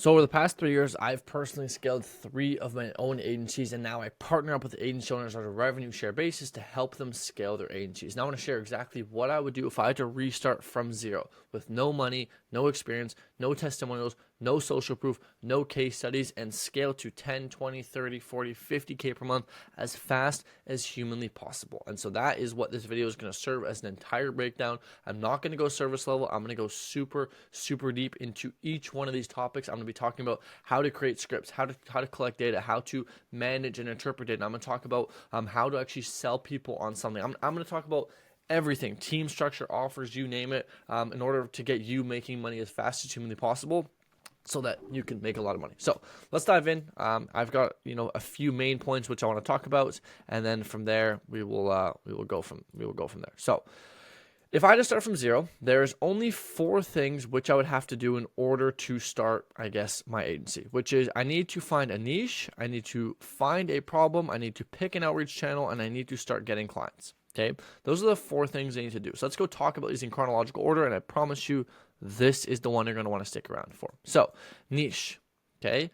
So over the past 3 years, I've personally scaled 3 of my own agencies, and now I partner up with agency owners on a revenue share basis to help them scale their agencies. Now I want to share exactly what I would do if I had to restart from zero with no money, no experience, no testimonials, no social proof, no case studies, and scale to 10, 20, 30, 40, 50K per month as fast as humanly possible. And so that is what this video is going to serve as an entire breakdown. I'm not going to go service level. I'm going to go super, super deep into each one of these topics. I'm going to be talking about how to create scripts, how to collect data, how to manage and interpret data. I'm going to talk about how to actually sell people on something. I'm going to talk about everything, team structure, offers, you name it, in order to get you making money as fast as humanly possible, so that you can make a lot of money. So let's dive in. I've got a few main points which I want to talk about, and then from there we will go from there. So if I just start from zero, there's only 4 things which I would have to do in order to start, I guess, my agency, which is I need to find a niche, I need to find a problem, I need to pick an outreach channel, and I need to start getting clients. Okay, those are the 4 things I need to do. So let's go talk about these in chronological order, and I promise you this is the one you're going to want to stick around for. So niche, okay?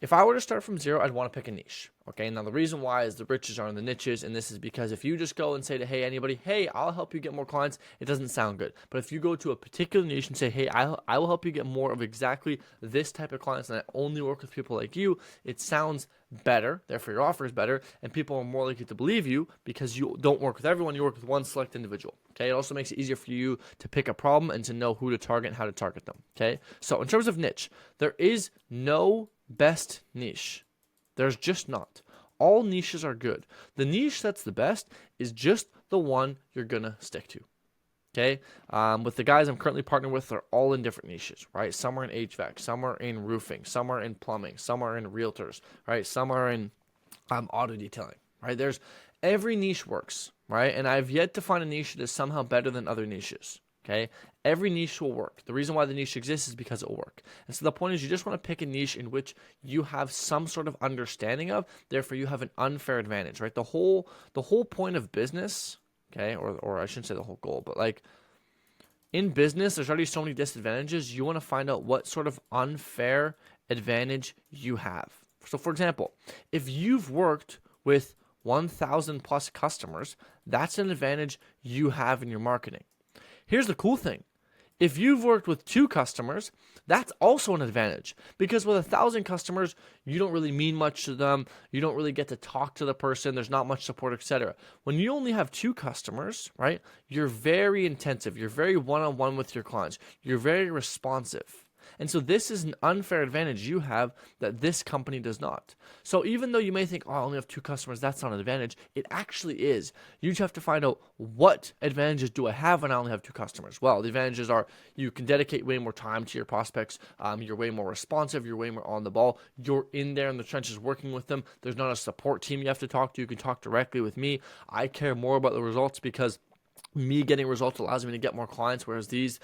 If I were to start from zero, I'd want to pick a niche. Okay, now the reason why is the riches are in the niches, and this is because if you just go and say to anybody, hey, I'll help you get more clients, it doesn't sound good. But if you go to a particular niche and say, hey, I will help you get more of exactly this type of clients, and I only work with people like you, it sounds better, therefore your offer is better, and people are more likely to believe you because you don't work with everyone, you work with one select individual. Okay, it also makes it easier for you to pick a problem and to know who to target and how to target them. Okay, so in terms of niche, there is no best niche. There's just not. All niches are good. The niche that's the best is just the one you're gonna stick to. Okay, with the guys I'm currently partnered with, they're all in different niches, right? Some are in HVAC, some are in roofing, some are in plumbing, some are in realtors, right? Some are in auto detailing, right? There's every niche works, right? And I've yet to find a niche that is somehow better than other niches. Okay, every niche will work. The reason why the niche exists is because it will work. And so the point is, you just want to pick a niche in which you have some sort of understanding of. Therefore, you have an unfair advantage, right? The whole point of business, okay, or I shouldn't say the whole goal, but like in business, there's already so many disadvantages. You want to find out what sort of unfair advantage you have. So, for example, if you've worked with 1,000 plus customers, that's an advantage you have in your marketing. Here's the cool thing. If you've worked with 2 customers, that's also an advantage, because with 1,000 customers, you don't really mean much to them. You don't really get to talk to the person. There's not much support, etc. When you only have 2 customers, right, you're very intensive. You're very one-on-one with your clients. You're very responsive. And so this is an unfair advantage you have that this company does not. So even though you may think, oh, I only have 2 customers, that's not an advantage, it actually is. You just have to find out, what advantages do I have when I only have 2 customers? Well, the advantages are you can dedicate way more time to your prospects. You're way more responsive. You're way more on the ball. You're in there in the trenches working with them. There's not a support team you have to talk to. You can talk directly with me. I care more about the results because me getting results allows me to get more clients, whereas these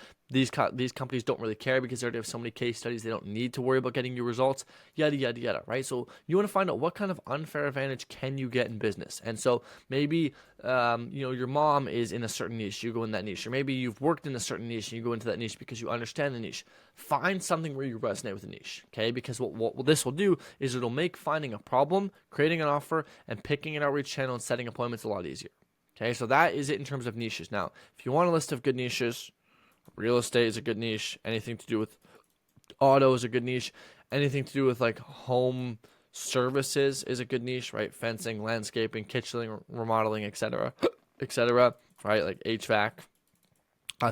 companies don't really care because they already have so many case studies. They don't need to worry about getting you results, yada, yada, yada, right? So you want to find out what kind of unfair advantage can you get in business. And so maybe, your mom is in a certain niche, you go in that niche, or maybe you've worked in a certain niche and you go into that niche because you understand the niche. Find something where you resonate with the niche, okay? Because what this will do is it'll make finding a problem, creating an offer, and picking an outreach channel and setting appointments a lot easier. Okay, so that is it in terms of niches. Now, if you want a list of good niches, real estate is a good niche. Anything to do with auto is a good niche. Anything to do with like home services is a good niche, right? Fencing, landscaping, kitchen remodeling, etc., etc., right? Like HVAC,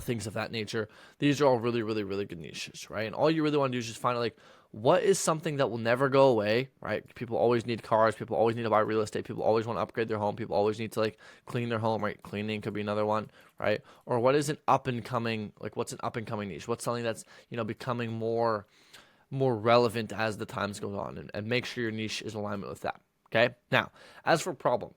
things of that nature. These are all really, really, really good niches, right? And all you really want to do is just find out, like, what is something that will never go away, right? People always need cars. People always need to buy real estate. People always want to upgrade their home. People always need to like clean their home, right? Cleaning could be another one, right? Or what is an up and coming, like what's an up and coming niche? What's something that's, becoming more relevant as the times goes on, and make sure your niche is in alignment with that. Okay. Now, as for problem,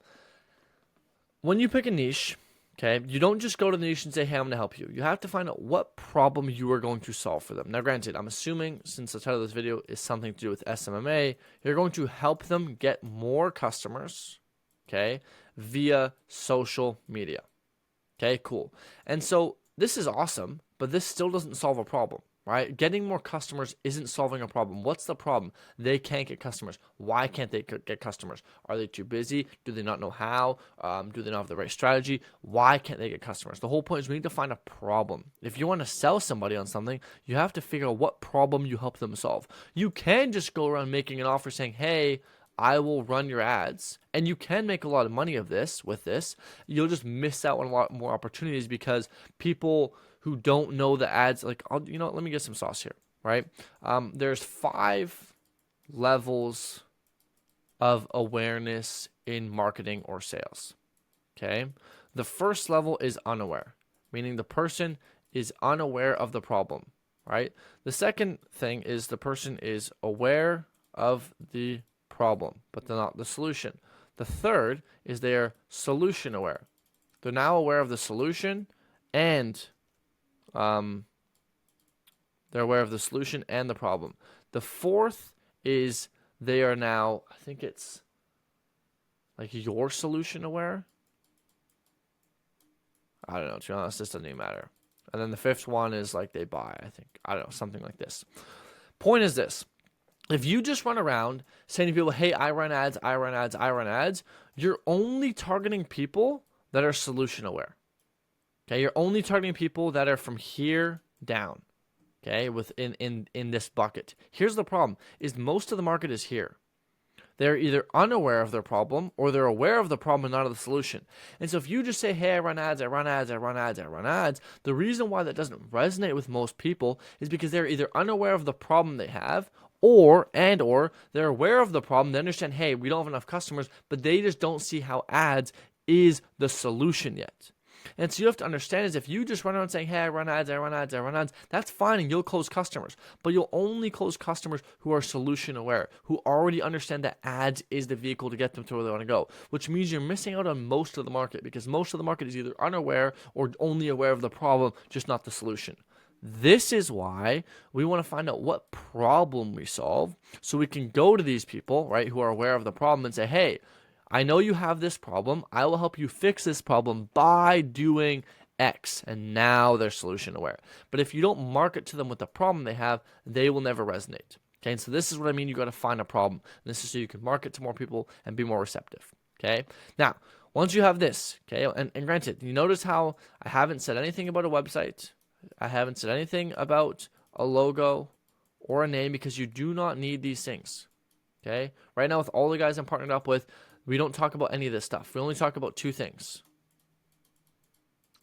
when you pick a niche, okay, you don't just go to the niche and say, hey, I'm going to help you. You have to find out what problem you are going to solve for them. Now, granted, I'm assuming, since the title of this video is something to do with SMMA, you're going to help them get more customers, okay, via social media. Okay, cool. And so this is awesome, but this still doesn't solve a problem, right? Getting more customers isn't solving a problem. What's the problem? They can't get customers. Why can't they get customers? Are they too busy? Do they not know how? Do they not have the right strategy? Why can't they get customers? The whole point is we need to find a problem. If you want to sell somebody on something, you have to figure out what problem you help them solve. You can just go around making an offer saying, hey, I will run your ads, and you can make a lot of money with this. You'll just miss out on a lot more opportunities because people who don't know the ads, like, let me get some sauce here, right? There's 5 levels of awareness in marketing or sales, okay? The first level is unaware, meaning the person is unaware of the problem, right? The second thing is the person is aware of the problem, but they're not the solution. The third is they're solution aware. They're now aware of the solution and they're aware of the solution and the problem. The fourth is they are now, I think it's like your solution aware. I don't know, to be honest, this doesn't even matter. And then the fifth one is like they buy, I think. I don't know, something like this. Point is this. If you just run around saying to people, hey, I run ads, you're only targeting people that are solution aware. Okay, you're only targeting people that are from here down. Okay, in this bucket. Here's the problem, is most of the market is here. They're either unaware of their problem or they're aware of the problem and not of the solution. And so if you just say, hey, I run ads, the reason why that doesn't resonate with most people is because they're either unaware of the problem they have or they're aware of the problem. They understand, hey, we don't have enough customers, but they just don't see how ads is the solution yet. And so you have to understand is if you just run around saying, hey, I run ads, that's fine and you'll close customers. But you'll only close customers who are solution aware, who already understand that ads is the vehicle to get them to where they want to go, which means you're missing out on most of the market because most of the market is either unaware or only aware of the problem, just not the solution. This is why we want to find out what problem we solve so we can go to these people, right, who are aware of the problem and say, hey, I know you have this problem. I will help you fix this problem by doing X. And now they're solution aware. But if you don't market to them with the problem they have, they will never resonate. Okay, and so this is what I mean. You got to find a problem. And this is so you can market to more people and be more receptive. Okay, now once you have this, okay, and granted, you notice how I haven't said anything about a website. I haven't said anything about a logo or a name because you do not need these things. Okay, right now with all the guys I'm partnered up with, we don't talk about any of this stuff. We only talk about 2 things.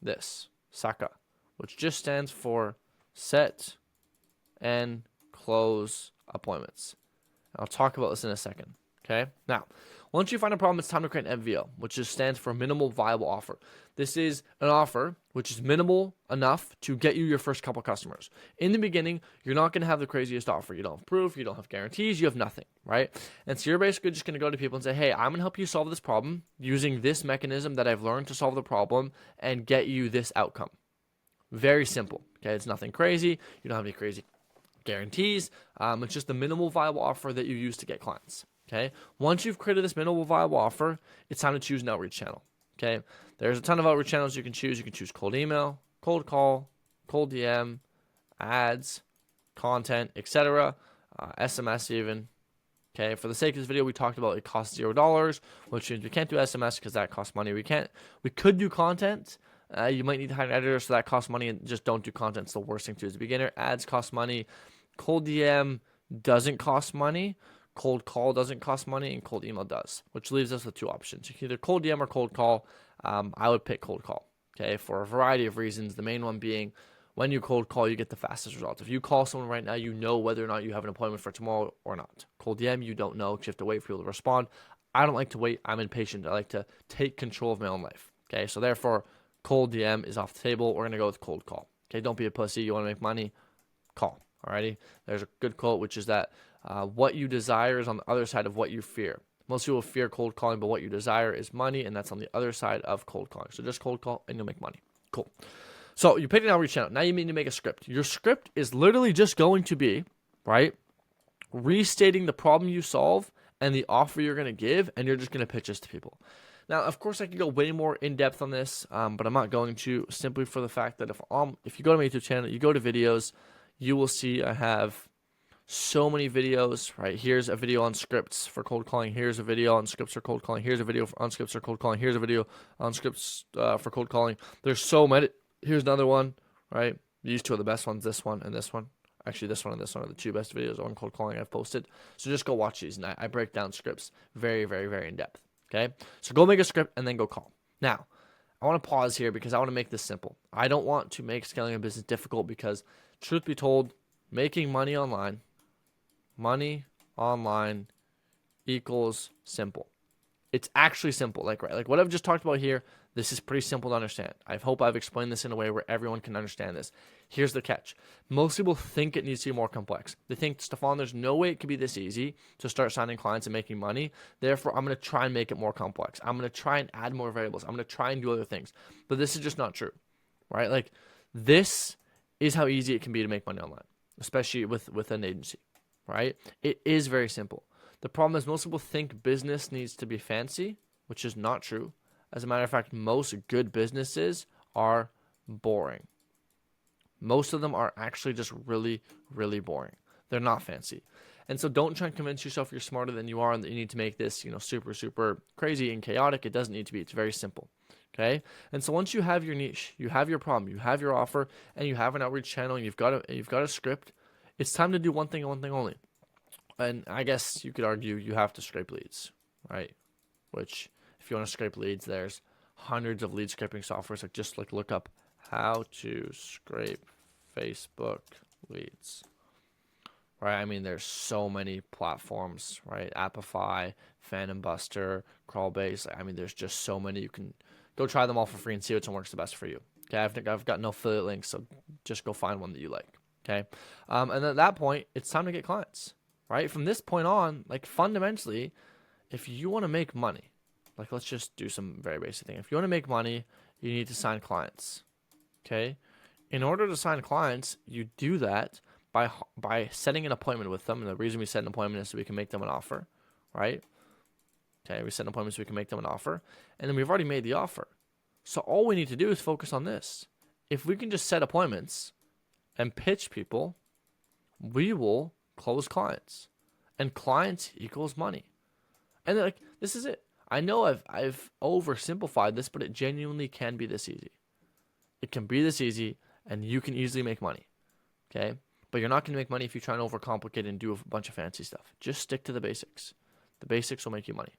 This, SACA, which just stands for set and close appointments. I'll talk about this in a second. Okay? Now, once you find a problem, it's time to create an MVO, which just stands for minimal viable offer. This is an offer which is minimal enough to get you your first couple customers. In the beginning, you're not going to have the craziest offer. You don't have proof, you don't have guarantees, you have nothing, right? And so you're basically just going to go to people and say, hey, I'm going to help you solve this problem using this mechanism that I've learned to solve the problem and get you this outcome. Very simple, okay? It's nothing crazy. You don't have any crazy guarantees. It's just the minimal viable offer that you use to get clients. Okay. Once you've created this minimal viable offer, it's time to choose an outreach channel. Okay. There's a ton of outreach channels you can choose. You can choose cold email, cold call, cold DM, ads, content, etc. SMS even. Okay. For the sake of this video, we talked about it costs $0, which means we can't do SMS because that costs money. We could do content. You might need to hire an editor, so that costs money, and just don't do content. It's the worst thing to do as a beginner. Ads cost money. Cold DM doesn't cost money. Cold call doesn't cost money, and cold email does, which leaves us with 2 options. You can either cold DM or cold call. I would pick cold call, okay, for a variety of reasons. The main one being when you cold call, you get the fastest results. If you call someone right now, you know whether or not you have an appointment for tomorrow or not. Cold DM, you don't know because you have to wait for people to respond. I don't like to wait. I'm impatient. I like to take control of my own life, okay? So therefore, cold DM is off the table. We're going to go with cold call, okay? Don't be a pussy. You want to make money? Call, alrighty? There's a good quote, which is that what you desire is on the other side of what you fear. Most people fear cold calling, but what you desire is money, and that's on the other side of cold calling. So just cold call, and you'll make money. Cool. So you picked an outreach channel. Now you need to make a script. Your script is literally just going to be, right, restating the problem you solve and the offer you're going to give, and you're just going to pitch this to people. Now, of course, I can go way more in-depth on this, but I'm not going to, simply for the fact that if you go to my YouTube channel, you go to videos, you will see I have so many videos, right? Here's a video on scripts for cold calling. Here's a video on scripts for cold calling. Here's a video on scripts for cold calling. Here's a video on scripts for cold calling. There's so many. Here's another one, right? These two are the best ones, this one and this one. Actually, this one and this one are the two best videos on cold calling I've posted. So just go watch these, and I break down scripts very, very, very in depth, okay? So go make a script and then go call. Now, I want to pause here because I want to make this simple. I don't want to make scaling a business difficult because, truth be told, making money online equals simple. It's actually simple. Like what I've just talked about here, this is pretty simple to understand. I hope I've explained this in a way where everyone can understand this. Here's the catch. Most people think it needs to be more complex. They think, Stefan, there's no way it could be this easy to start signing clients and making money. Therefore, I'm going to try and make it more complex. I'm going to try and add more variables. I'm going to try and do other things. But this is just not true, right? Like, this is how easy it can be to make money online, especially with an agency, right? It is very simple. The problem is most people think business needs to be fancy, which is not true. As a matter of fact, most good businesses are boring. Most of them are actually just really, really boring. They're not fancy. And so don't try and convince yourself you're smarter than you are and that you need to make this, super, super crazy and chaotic. It doesn't need to be. It's very simple. Okay? And so once you have your niche, you have your problem, you have your offer, and you have an outreach channel, and you've got a script, it's time to do one thing and one thing only. And I guess you could argue you have to scrape leads, right? Which, if you want to scrape leads, there's hundreds of lead scraping softwares. Just look up how to scrape Facebook leads, right? I mean, there's so many platforms, right? Appify, Phantom Buster, Crawlbase. I mean, there's just so many. You can go try them all for free and see which one works the best for you. Okay, I've got no affiliate links, so just go find one that you like. Okay, and at that point, it's time to get clients. Right? From this point on, fundamentally, if you want to make money, let's just do some very basic thing. If you want to make money, you need to sign clients. Okay? In order to sign clients, you do that by setting an appointment with them. And the reason we set an appointment is so we can make them an offer. Right? Okay, we set an appointment so we can make them an offer. And then we've already made the offer. So all we need to do is focus on this. If we can just set appointments and pitch people, we will close clients, and clients equals money. And this is it. I know I've oversimplified this, but it genuinely can be this easy. It can be this easy, and you can easily make money. Okay, but you're not going to make money if you try and overcomplicate and do a bunch of fancy stuff. Just stick to the basics. The basics will make you money.